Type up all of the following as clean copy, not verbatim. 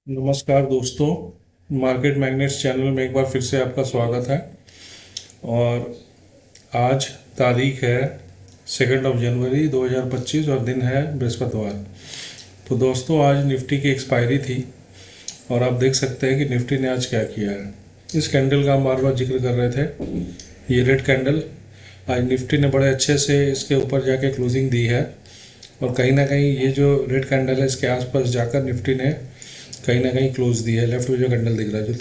नमस्कार दोस्तों, market magnets channel में एक बार फिर से आपका स्वागत है। और आज तारीख है 2 जनवरी 2025 और दिन है बृहस्पतिवार। तो दोस्तों, आज निफ्टी की एक्सपायरी थी और आप देख सकते हैं कि निफ्टी ने आज क्या किया है। इस कैंडल का हम बार बार जिक्र कर रहे थे, ये रेड कैंडल। आज निफ्टी ने बड़े अच्छे से इसके ऊपर जाके क्लोजिंग दी है और कहीं ना कहीं ये जो रेड कैंडल है इसके आसपास जाकर निफ्टी ने कहीं ना कहीं क्लोज दी है। लेफ्ट में जो कैंडल दिख रहा है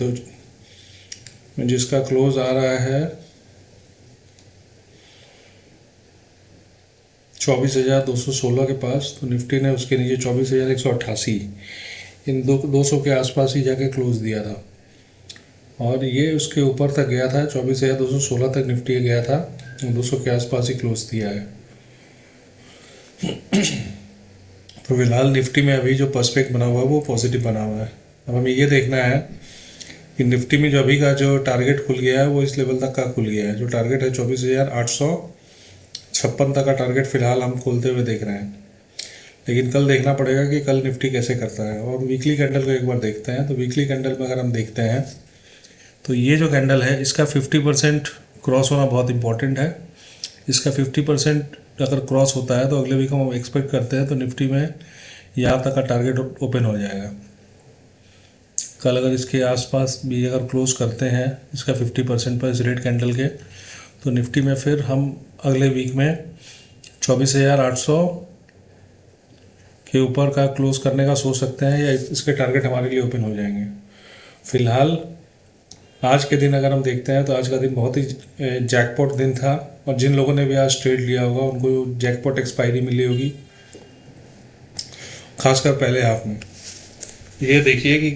जिसका क्लोज आ रहा है 24,216 के पास, तो निफ्टी ने उसके नीचे 24,188 इन 200 के आसपास ही जाके क्लोज दिया था और ये उसके ऊपर तक गया था। 24,216 तक निफ्टी गया था, 200 के आसपास ही क्लोज दिया है। तो फिलहाल निफ्टी में अभी जो पर्सपेक्ट बना हुआ है वो पॉजिटिव बना हुआ है। अब हमें ये देखना है कि निफ्टी में जो अभी का जो टारगेट खुल गया है वो इस लेवल तक का खुल गया है। जो टारगेट है 24,856 तक का टारगेट फिलहाल हम खोलते हुए देख रहे हैं, लेकिन कल देखना पड़ेगा कि कल निफ्टी कैसे करता है। और वीकली कैंडल को एक बार देखते हैं। तो वीकली कैंडल में अगर हम देखते हैं तो ये जो कैंडल है इसका 50% क्रॉस होना बहुत इंपॉर्टेंट है। इसका 50% अगर क्रॉस होता है तो अगले वीक हम एक्सपेक्ट करते हैं तो निफ्टी में यहाँ तक का टारगेट ओपन हो जाएगा। कल अगर इसके आसपास भी अगर क्लोज करते हैं इसका 50% पर इस रेड कैंडल के, तो निफ्टी में फिर हम अगले वीक में 24,800 के ऊपर का क्लोज करने का सोच सकते हैं, या इसके टारगेट हमारे लिए ओपन हो जाएंगे। फिलहाल आज के दिन अगर हम देखते हैं तो आज का दिन बहुत ही जैकपॉट दिन था और जिन लोगों ने भी आज ट्रेड लिया होगा उनको जैकपॉट एक्सपायरी मिली होगी, खासकर पहले हाफ में। ये देखिए कि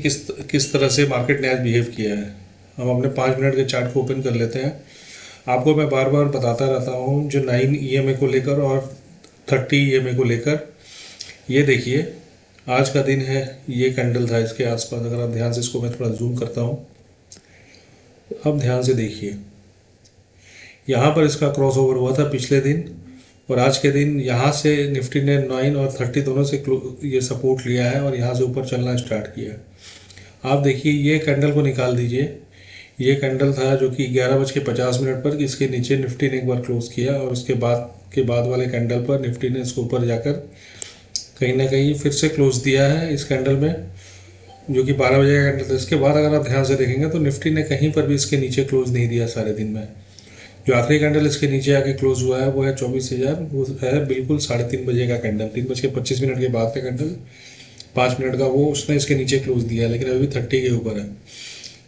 किस तरह से मार्केट ने आज बिहेव किया है। हम अपने 5 मिनट के चार्ट को ओपन कर लेते हैं। आपको मैं बार बार बताता रहता हूँ जो 9 EMA को लेकर और 30 EMA को लेकर। ये देखिए आज का दिन है, ये कैंडल था इसके आसपास। अगर आप ध्यान से इसको मैं थोड़ा जूम करता हूँ, अब ध्यान से देखिए, यहाँ पर इसका क्रॉस ओवर हुआ था पिछले दिन और आज के दिन यहाँ से निफ्टी ने 9 और 30 दोनों से ये सपोर्ट लिया है और यहाँ से ऊपर चलना स्टार्ट किया। आप देखिए ये कैंडल को निकाल दीजिए। ये कैंडल था जो कि 11:50 पर इसके नीचे निफ्टी ने एक बार क्लोज किया और उसके बाद वाले कैंडल पर निफ्टी ने इसको ऊपर जाकर कहीं ना कहीं फिर से क्लोज दिया है इस कैंडल में, जो कि 12 बजे का कैंडल था। इसके बाद अगर आप ध्यान से देखेंगे तो निफ्टी ने कहीं पर भी इसके नीचे क्लोज नहीं दिया सारे दिन में। जो आखिरी कैंडल इसके नीचे आके क्लोज हुआ है वो है 24,000, वो है बिल्कुल 3:30 बजे का कैंडल, 3:25 के बाद का कैंडल, 5 मिनट का, वो उसने इसके नीचे क्लोज दिया है, लेकिन अभी 30 के ऊपर है।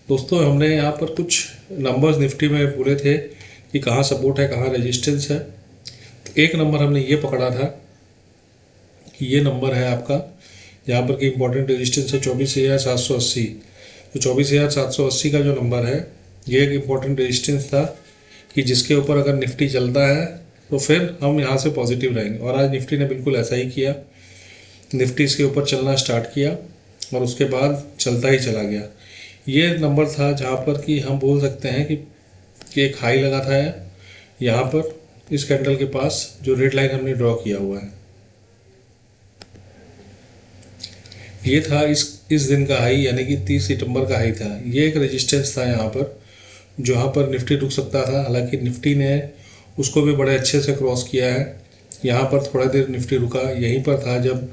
दोस्तों, हमने यहाँ पर कुछ नंबर्स निफ्टी में बोले थे कि कहाँ सपोर्ट है कहाँ रेजिस्टेंस है। तो एक नंबर हमने ये पकड़ा था कि ये नंबर है आपका, यहाँ पर कि इंपॉर्टेंट रेजिस्टेंस है 24,780। तो 24,780 का जो नंबर है ये एक इम्पॉर्टेंट रेजिस्टेंस था कि जिसके ऊपर अगर निफ्टी चलता है तो फिर हम यहाँ से पॉजिटिव रहेंगे। और आज निफ्टी ने बिल्कुल ऐसा ही किया। निफ्टी इसके ऊपर चलना स्टार्ट किया और उसके बाद चलता ही चला गया। ये नंबर था जहाँ पर कि हम बोल सकते हैं कि एक हाई लगा था यहाँ पर इस कैंडल के पास, जो रेड लाइन हमने ड्रॉ किया हुआ है। ये था इस दिन का हाई, यानी कि 30 सितंबर का हाई था। ये एक रेजिस्टेंस था यहाँ पर जहाँ पर निफ्टी रुक सकता था। हालांकि निफ्टी ने उसको भी बड़े अच्छे से क्रॉस किया है। यहाँ पर थोड़ा देर निफ्टी रुका, यहीं पर था जब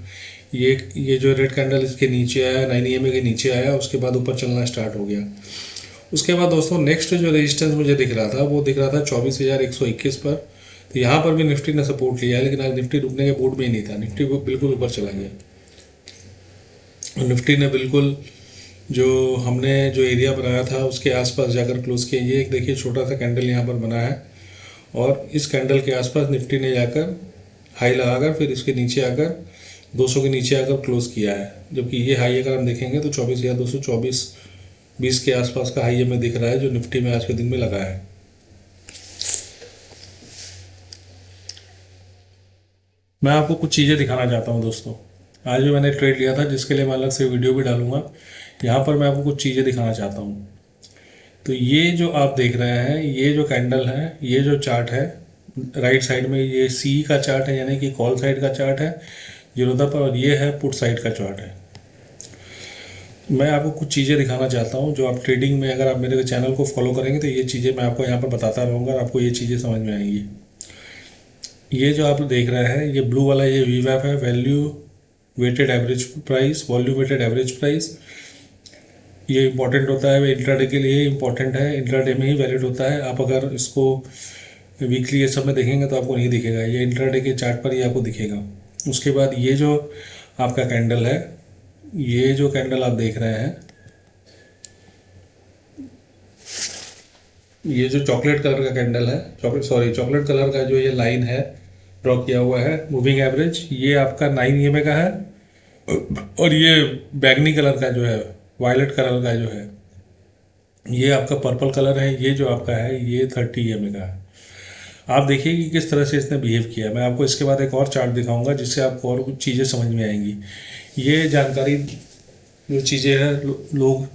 ये जो रेड कैंडल इसके नीचे आया, 9 EMA के नीचे आया, उसके बाद ऊपर चलना स्टार्ट हो गया। उसके बाद दोस्तों नेक्स्ट जो रेजिस्टेंस मुझे दिख रहा था वो दिख रहा था 24,121 पर। तो यहाँ पर भी निफ्टी ने सपोर्ट लिया है, लेकिन आज निफ्टी रुकने के मूड में ही नहीं था। निफ्टी बिल्कुल ऊपर चला गया। निफ्टी ने बिल्कुल जो हमने जो एरिया बनाया था उसके आसपास जाकर क्लोज किया। ये एक देखिए छोटा सा कैंडल यहाँ पर बना है और इस कैंडल के आसपास निफ्टी ने जाकर हाई लगाकर फिर इसके नीचे आकर 200 के नीचे आकर क्लोज किया है। जबकि ये हाई अगर हम देखेंगे तो 24,224.20 के आसपास का हाई हमें दिख रहा है जो निफ्टी में आज के दिन में लगा है। मैं आपको कुछ चीज़ें दिखाना चाहता हूँ दोस्तों। आज भी मैंने ट्रेड लिया था जिसके लिए मैं अलग से वीडियो भी डालूंगा। यहाँ पर मैं आपको कुछ चीज़ें दिखाना चाहता हूँ। तो ये जो आप देख रहे हैं, ये जो कैंडल है, ये जो चार्ट है राइट साइड में, ये सी का चार्ट है, यानी कि कॉल साइड का चार्ट है जीरोधा पर, और ये है पुट साइड का चार्ट है। मैं आपको कुछ चीज़ें दिखाना चाहता हूँ जो आप ट्रेडिंग में, अगर आप मेरे चैनल को फॉलो करेंगे तो ये चीज़ें मैं आपको यहाँ पर बताता रहूँगा और आपको ये चीज़ें समझ में आएंगी। ये जो आप देख रहे हैं, ये ब्लू वाला ये वीवैप है, value weighted average price, volume weighted average price. ये इंपॉर्टेंट होता है, इंट्राडे के लिए इंपॉर्टेंट है, इंट्राडे में ही वैलिड होता है। आप अगर इसको वीकली ये सब में देखेंगे तो आपको नहीं दिखेगा, ये इंट्राडे के चार्ट पर ही आपको दिखेगा। उसके बाद ये जो आपका कैंडल है, ये जो कैंडल आप देख रहे हैं, ये जो चॉकलेट कलर का कैंडल है, चॉकलेट कलर का जो ये लाइन है ड्रॉ किया हुआ है मूविंग एवरेज, ये आपका 9 EMA का है। और ये बैगनी कलर का जो है, वायलेट कलर का जो है, ये आपका पर्पल कलर है। ये जो आपका है ये 30 EMA का है। आप देखिए कि किस तरह से इसने बिहेव किया है। मैं आपको इसके बाद एक और चार्ट दिखाऊंगा जिससे आपको और कुछ चीज़ें समझ में आएंगी। ये जानकारी जो चीज़ें हैं लोग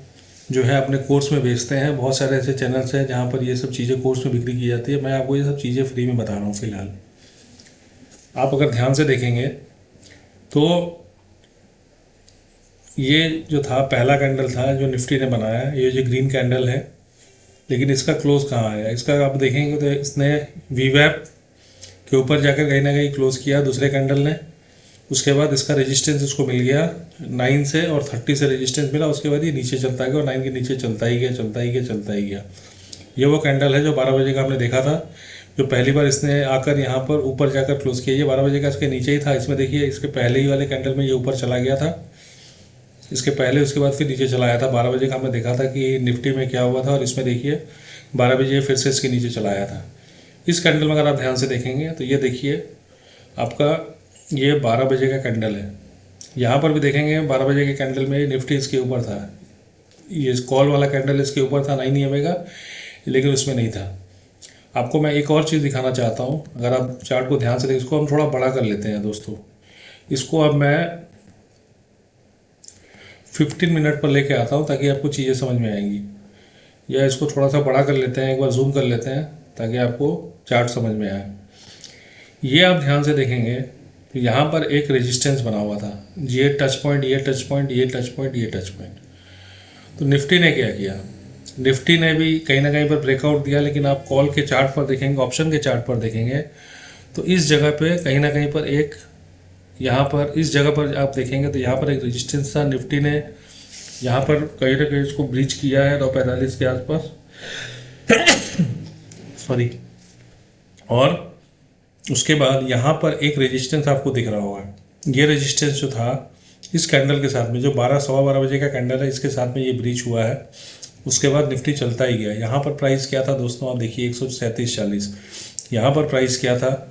जो है अपने कोर्स में बेचते हैं। बहुत सारे ऐसे चैनल्स हैं जहाँ पर ये सब चीज़ें कोर्स में बिक्री की जाती है। मैं आपको ये सब चीज़ें फ्री में बता रहा हूँ फ़िलहाल। आप अगर ध्यान से देखेंगे तो ये जो था पहला कैंडल था जो निफ्टी ने बनाया, ये जो ग्रीन कैंडल है, लेकिन इसका क्लोज कहाँ आया, इसका आप देखेंगे तो इसने वीवैप के ऊपर जाकर कहीं ना कहीं क्लोज किया दूसरे कैंडल ने। उसके बाद इसका रेजिस्टेंस इसको मिल गया 9 से, और 30 से रेजिस्टेंस मिला। उसके बाद ये नीचे चलता गया और 9 के नीचे चलता ही गया। ये वो कैंडल है जो 12 बजे का हमने देखा था, जो पहली बार इसने आकर यहाँ पर ऊपर जाकर क्लोज किया। ये 12 बजे का इसके नीचे ही था। इसमें देखिए इसके पहले ही वाले कैंडल में ये ऊपर चला गया था, इसके पहले, उसके बाद फिर नीचे चला आया था। 12 बजे का हमने देखा था कि निफ्टी में क्या हुआ था, और इसमें देखिए 12 बजे फिर से इसके नीचे चला आया था। इस कैंडल में अगर आप ध्यान से देखेंगे तो ये देखिए आपका ये 12 बजे का कैंडल है। यहाँ पर भी देखेंगे 12 बजे के कैंडल में निफ्टी इसके ऊपर था, ये कॉल वाला कैंडल इसके ऊपर था 9 EMA का, लेकिन उसमें नहीं था। आपको मैं एक और चीज़ दिखाना चाहता हूँ। अगर आप चार्ट को ध्यान से देखें, इसको हम थोड़ा बड़ा कर लेते हैं दोस्तों। इसको अब मैं 15 मिनट पर लेके आता हूँ ताकि आपको चीज़ें समझ में आएंगी। या इसको थोड़ा सा बड़ा कर लेते हैं, एक बार जूम कर लेते हैं ताकि आपको चार्ट समझ में आए। ये आप ध्यान से देखेंगे तो यहाँ पर एक रेजिस्टेंस बना हुआ था, ये टच पॉइंट, ये टच पॉइंट, ये टच पॉइंट, ये टच पॉइंट। तो निफ्टी ने क्या किया, निफ्टी ने भी कहीं ना कहीं पर ब्रेकआउट दिया, लेकिन आप कॉल के चार्ट पर देखेंगे, ऑप्शन के चार्ट पर देखेंगे तो इस जगह पे कहीं ना कहीं पर एक, यहाँ पर इस जगह पर आप देखेंगे तो यहाँ पर एक रेजिस्टेंस था। निफ्टी ने यहाँ पर कहीं ना कहीं इसको ब्रीच किया है 9:45 के आसपास सॉरी। और उसके बाद यहाँ पर एक रेजिस्टेंस आपको दिख रहा होगा। ये रेजिस्टेंस जो था इस कैंडल के साथ में, जो 12-12:15 बजे का कैंडल है, इसके साथ में ये ब्रीच हुआ है। उसके बाद निफ्टी चलता ही गया। यहाँ पर प्राइस क्या था दोस्तों, आप देखिए 137.40। यहाँ पर प्राइस क्या था,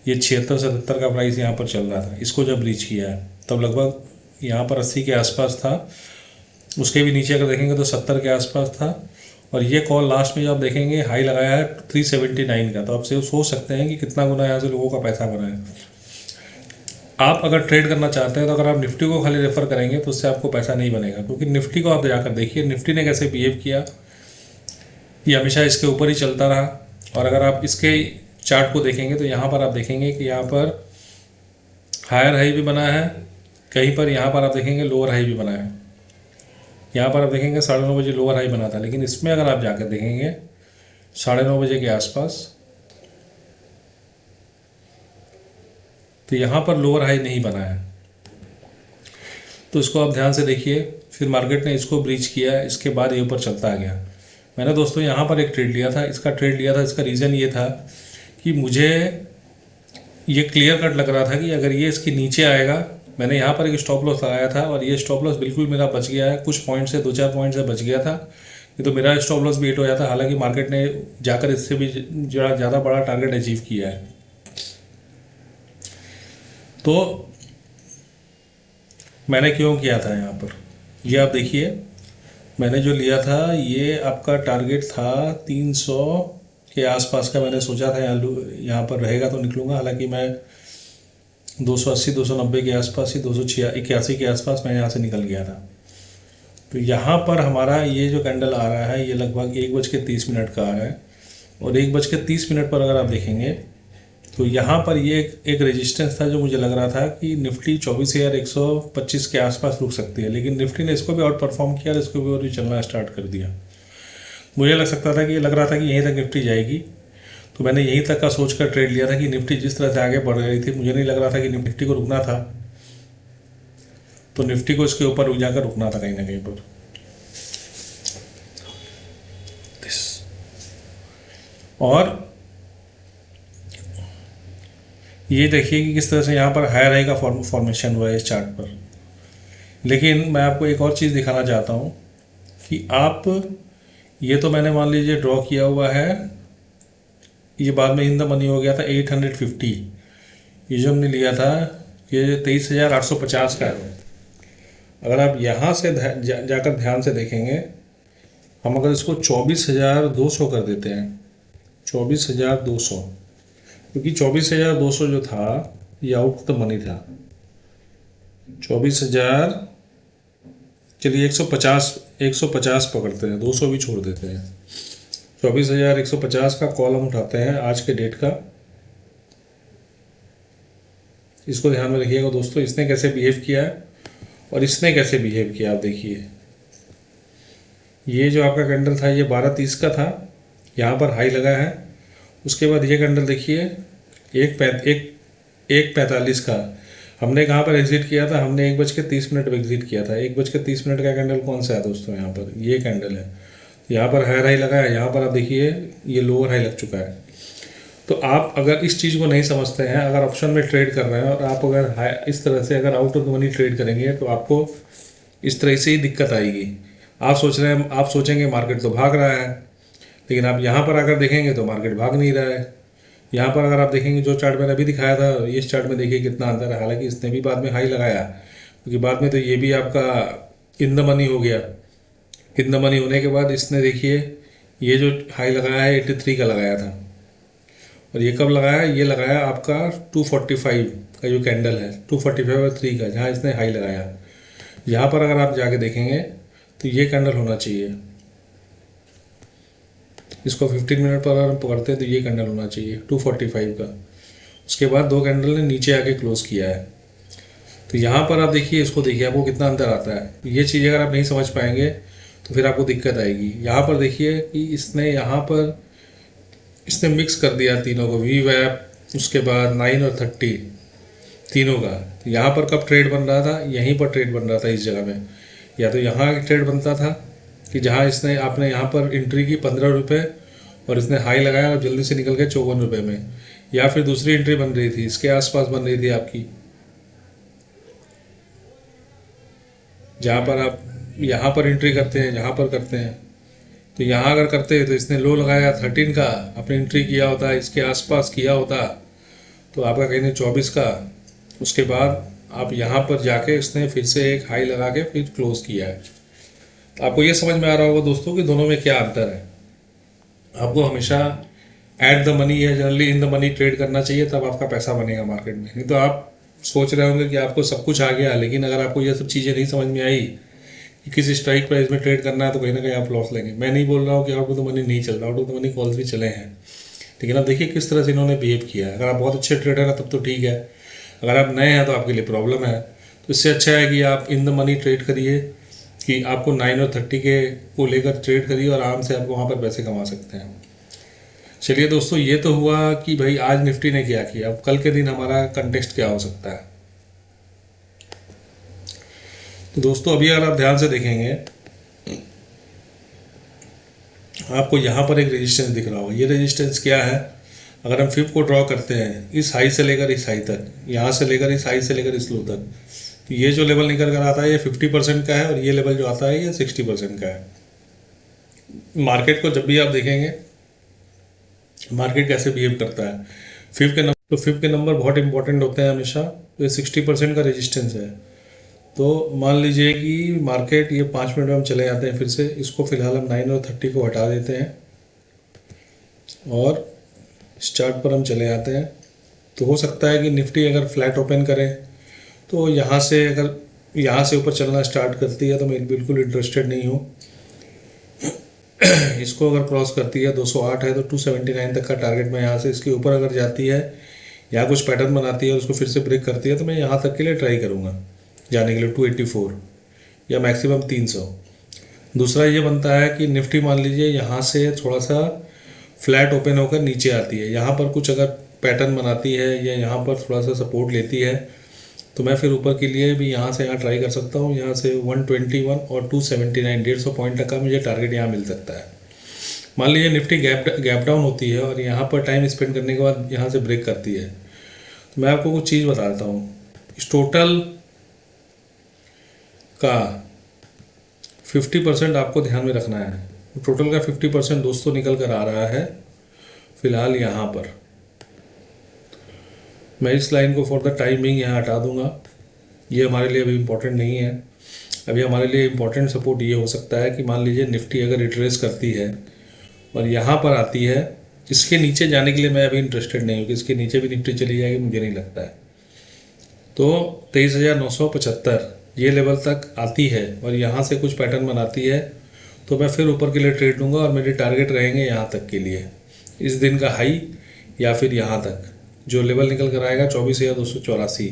ये 76-77 का प्राइस यहाँ पर चल रहा था। इसको जब ब्रीच किया है तब लगभग यहाँ पर 80 के आसपास था। उसके भी नीचे अगर देखेंगे तो 70 के आसपास था। और ये कॉल लास्ट में जो आप देखेंगे हाई लगाया है 379 का। तो आप सोच सकते हैं कि कितना गुना यहाँ से लोगों का पैसा बना है। आप अगर ट्रेड करना चाहते हैं तो अगर आप निफ्टी को खाली रेफर करेंगे तो उससे आपको पैसा नहीं बनेगा, क्योंकि निफ्टी को आप जाकर देखिए निफ्टी ने कैसे बिहेव किया। ये हमेशा इसके ऊपर ही चलता रहा। और अगर आप इसके चार्ट को देखेंगे तो यहाँ पर आप देखेंगे कि यहाँ पर हायर हाई भी बना है, कहीं पर यहाँ पर आप देखेंगे लोअर हाई भी बना है। यहाँ पर आप देखेंगे 9:30 बजे लोअर हाई बना था, लेकिन इसमें अगर आप जाकर देखेंगे 9:30 बजे के आसपास तो यहाँ पर लोअर हाई नहीं बना है। तो इसको आप ध्यान से देखिए। फिर मार्केट ने इसको ब्रीच किया, इसके बाद ये ऊपर चलता आ गया। मैंने दोस्तों यहाँ पर एक ट्रेड लिया था, इसका रीज़न ये था कि मुझे ये क्लियर कट लग रहा था कि अगर ये इसके नीचे आएगा, मैंने यहाँ पर एक स्टॉप लॉस लगाया था और ये स्टॉप लॉस बिल्कुल मेरा बच गया है। कुछ पॉइंट से 2-4 पॉइंट से बच गया था, ये तो मेरा स्टॉप लॉस भी हिट हो जाता। हालांकि मार्केट ने जाकर इससे भी ज़्यादा बड़ा टारगेट अचीव किया है। तो मैंने क्यों किया था यहाँ पर, ये आप देखिए। मैंने जो लिया था ये आपका टारगेट था 300 के आसपास का। मैंने सोचा था यहाँ पर रहेगा तो निकलूँगा। हालांकि मैं 280-290 के आसपास ही, 281 के आसपास मैं यहाँ से निकल गया था। तो यहाँ पर हमारा ये जो कैंडल आ रहा है ये लगभग 1:30 का आ रहा है। और 1:30 पर अगर आप देखेंगे तो यहाँ पर ये एक रेजिस्टेंस था जो मुझे लग रहा था कि निफ्टी 24,125 के आसपास रुक सकती है, लेकिन निफ्टी ने इसको भी आउट परफॉर्म किया और इसको भी और भी चलना स्टार्ट कर दिया। मुझे लग रहा था कि यहीं तक निफ्टी जाएगी, तो मैंने यहीं तक का सोच कर ट्रेड लिया था कि निफ्टी जिस तरह से आगे बढ़ रही थी, मुझे नहीं लग रहा था कि निफ्टी को रुकना था, तो निफ्टी को इसके ऊपर जाकर रुकना था कहीं ना कहीं पर। और ये देखिए कि किस तरह से यहाँ पर हायर हाई का फॉर्मेशन हुआ है इस चार्ट पर। लेकिन मैं आपको एक और चीज़ दिखाना चाहता हूँ कि आप ये तो मैंने मान लीजिए ड्रॉ किया हुआ है, ये बाद में इन द मनी हो गया था 850। ये जो हमने लिया था ये 23,850 का है। अगर आप यहाँ से जाकर ध्यान से देखेंगे, हम अगर इसको 24,200 कर देते हैं, 24,200, क्योंकि 24,200 जो था ये आउट ऑफ द मनी था। 24,000, चलिए 150 पकड़ते हैं, 200 भी छोड़ देते हैं। 24,150 का कॉल हम उठाते हैं आज के डेट का। इसको ध्यान में रखिएगा दोस्तों, इसने कैसे बिहेव किया है और इसने कैसे बिहेव किया। आप देखिए, ये जो आपका कैंडल था ये 12:30 का था, यहाँ पर हाई लगा है। उसके बाद ये कैंडल देखिए 1:45 का, हमने कहाँ पर एग्जिट किया था, हमने 1:30 पर एग्जिट किया था। 1:30 का कैंडल कौन सा है दोस्तों, यहाँ पर ये कैंडल है। यहाँ पर हायर हाई लगा है, यहाँ पर आप देखिए ये लोअर हाई लग चुका है। तो आप अगर इस चीज़ को नहीं समझते हैं, अगर ऑप्शन में ट्रेड कर रहे हैं और आप अगर इस तरह से अगर out of the money trade करेंगे तो आपको इस तरह से ही दिक्कत आएगी। आप सोचेंगे मार्केट तो भाग रहा है, लेकिन आप यहाँ पर अगर देखेंगे तो मार्केट भाग नहीं रहा है। यहाँ पर अगर आप देखेंगे जो चार्ट मैंने अभी दिखाया था, इस चार्ट में देखिए कितना अंतर है। हालांकि इसने भी बाद में हाई लगाया, क्योंकि बाद में तो ये भी आपका इन द मनी हो गया। इन द मनी होने के बाद इसने देखिए ये जो हाई लगाया है 83 का लगाया था, और ये कब लगाया, ये लगाया आपका 245 का जो कैंडल है, 245 और 3 का, जहाँ इसने हाई लगाया। यहाँ पर अगर आप जाके देखेंगे तो ये कैंडल होना चाहिए, इसको 15 मिनट पर अगर हम पकड़ते हैं तो ये कैंडल होना चाहिए 245 का। उसके बाद दो कैंडल ने नीचे आके क्लोज किया है। तो यहाँ पर आप देखिए, इसको देखिए आपको कितना अंतर आता है। ये चीज़ अगर आप नहीं समझ पाएंगे तो फिर आपको दिक्कत आएगी। यहाँ पर देखिए कि इसने मिक्स कर दिया तीनों को, वी वैप, उसके बाद 9 और 30 तीनों का। यहाँ पर कब ट्रेड बन रहा था, यहीं पर ट्रेड बन रहा था इस जगह में। या तो यहाँ ट्रेड बनता था कि जहाँ आपने यहाँ पर एंट्री की 15 रुपये और इसने हाई लगाया और जल्दी से निकल गए 54 रुपये में, या फिर दूसरी एंट्री बन रही थी, इसके आसपास बन रही थी आपकी, जहाँ पर आप यहाँ पर एंट्री करते हैं, जहाँ पर करते हैं। तो यहाँ अगर करते तो इसने लो लगाया 13 का, अपनी एंट्री किया होता, इसके आसपास किया होता तो आपका कहीं 24 का। उसके बाद आप यहाँ पर जाके इसने फिर से एक हाई लगा के फिर क्लोज किया है। तो आपको ये समझ में आ रहा होगा दोस्तों कि दोनों में क्या अंतर है। आपको हमेशा एट द मनी या generally in the money trade करना चाहिए, तब आपका पैसा बनेगा मार्केट में। नहीं तो आप सोच रहे होंगे कि आपको सब कुछ आ गया, लेकिन अगर आपको ये सब चीज़ें नहीं समझ में आई कि किस स्ट्राइक प्राइस में ट्रेड करना है, तो कहीं ना कहीं आप लॉस लेंगे। मैं नहीं बोल रहा हूँ कि आउट ऑफ द मनी नहीं चल रहा, out of the money calls भी चले हैं, लेकिन आप देखिए किस तरह से इन्होंने बिहेव किया है। अगर आप बहुत अच्छे ट्रेडर हैं तब तो ठीक है, अगर आप नए हैं तो आपके लिए प्रॉब्लम है। तो इससे अच्छा है कि आप इन द मनी ट्रेड करिए, कि आपको 9 और 30 के को लेकर ट्रेड करिए और आराम से आपको वहाँ पर पैसे कमा सकते हैं। चलिए दोस्तों, ये तो हुआ कि भाई आज निफ्टी ने क्या किया। अब कल के दिन हमारा कंटेक्स्ट क्या हो सकता है। तो दोस्तों अभी अगर आप ध्यान से देखेंगे, आपको यहाँ पर एक रेजिस्टेंस दिख रहा होगा। ये रेजिस्टेंस क्या है, अगर हम 5 को ड्रॉ करते हैं इस हाई से लेकर इस हाई तक, यहाँ से लेकर इस हाई से लेकर इस लो तक, तो ये जो लेवल निकल कर आता है ये 50% का है, और ये लेवल जो आता है ये 60% का है। मार्केट को जब भी आप देखेंगे मार्केट कैसे बिहेव करता है, 5 के नंबर बहुत इंपॉर्टेंट होते हैं हमेशा। तो ये 60% का रेजिस्टेंस है। तो मान लीजिए कि मार्केट ये 5 मिनट में हम चले जाते हैं फिर से, इसको फिलहाल हम 9 और 30 को हटा देते हैं और इस चार्ट पर हम चले जाते हैं। तो हो सकता है कि निफ्टी अगर फ्लैट ओपन करे तो यहाँ से ऊपर चलना स्टार्ट करती है तो मैं बिल्कुल इंटरेस्टेड नहीं हूँ। इसको अगर क्रॉस करती है 208 है तो 279 तक का टारगेट मैं यहाँ से, इसके ऊपर अगर जाती है यहाँ कुछ पैटर्न बनाती है और उसको फिर से ब्रेक करती है, तो मैं यहाँ तक के लिए ट्राई करूँगा जाने के लिए 284 या मैक्सिमम 300। दूसरा ये बनता है कि निफ्टी मान लीजिए यहाँ से थोड़ा सा फ्लैट ओपन होकर नीचे आती है, यहाँ पर कुछ अगर पैटर्न बनाती है या यहाँ पर थोड़ा सा सपोर्ट लेती है, तो मैं फिर ऊपर के लिए भी यहाँ से यहाँ ट्राई कर सकता हूँ। यहाँ से 121 और 279 150 पॉइंट तक का मुझे टारगेट यहाँ मिल सकता है। मान लीजिए निफ्टी गैप डाउन होती है और यहाँ पर टाइम स्पेंड करने के बाद यहाँ से ब्रेक करती है, तो मैं आपको कुछ चीज़ बताता हूँ। इस टोटल का 50% आपको ध्यान में रखना है। टोटल का 50% दोस्तों निकल कर आ रहा है फिलहाल यहाँ पर। मैं इस लाइन को फॉर द टाइमिंग यहाँ हटा दूंगा, ये हमारे लिए अभी इम्पोर्टेंट नहीं है। अभी हमारे लिए इम्पोर्टेंट सपोर्ट ये हो सकता है कि मान लीजिए निफ्टी अगर रिट्रेस करती है और यहाँ पर आती है, इसके नीचे जाने के लिए मैं अभी इंटरेस्टेड नहीं हूँ कि इसके नीचे भी निफ्टी चली जाएगी, मुझे नहीं लगता है। तो 23,975 ये लेवल तक आती है और यहाँ से कुछ पैटर्न बनाती है, तो मैं फिर ऊपर के लिए ट्रेड लूँगा और मेरे टारगेट रहेंगे यहाँ तक के लिए, इस दिन का हाई या फिर यहाँ तक जो लेवल निकल कर आएगा 24,284।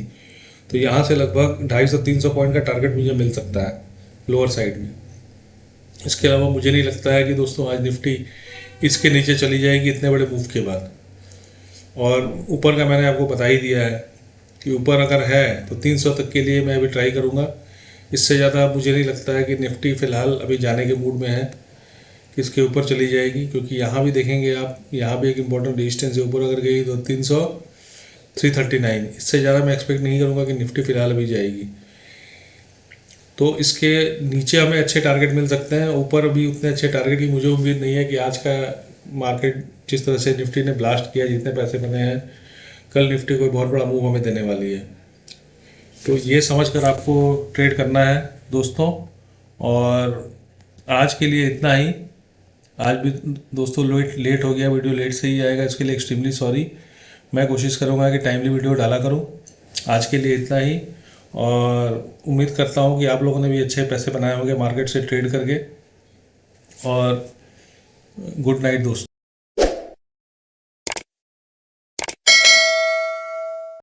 तो यहाँ से लगभग 250-300 पॉइंट का टारगेट मुझे मिल सकता है लोअर साइड में। इसके अलावा मुझे नहीं लगता है कि दोस्तों आज निफ्टी इसके नीचे चली जाएगी इतने बड़े मूव के बाद। और ऊपर का मैंने आपको बता ही दिया है कि ऊपर अगर है तो 300 तक के लिए मैं अभी ट्राई करूँगा। इससे ज़्यादा मुझे नहीं लगता है कि निफ्टी फ़िलहाल अभी जाने के मूड में है कि इसके ऊपर चली जाएगी, क्योंकि यहाँ भी देखेंगे आप, यहाँ भी एक इम्पॉर्टेंट रेजिस्टेंस है। ऊपर अगर गई तो 339, इससे ज़्यादा मैं एक्सपेक्ट नहीं करूँगा कि निफ्टी फ़िलहाल अभी जाएगी। तो इसके नीचे हमें अच्छे टारगेट मिल सकते हैं, ऊपर भी उतने अच्छे टारगेट की मुझे उम्मीद नहीं है कि आज का मार्केट जिस तरह से निफ्टी ने ब्लास्ट किया, जितने पैसे बने हैं, कल निफ्टी कोई बहुत बड़ा मूव हमें देने वाली है। तो ये समझ कर आपको ट्रेड करना है दोस्तों। और आज के लिए इतना ही। आज भी दोस्तों लेट हो गया, वीडियो लेट से ही आएगा, इसके लिए एक्सट्रीमली सॉरी। मैं कोशिश करूँगा कि टाइमली वीडियो डाला करूँ। आज के लिए इतना ही, और उम्मीद करता हूँ कि आप लोगों ने भी अच्छे पैसे बनाए होंगे मार्केट से ट्रेड करके। और गुड नाइट दोस्तों।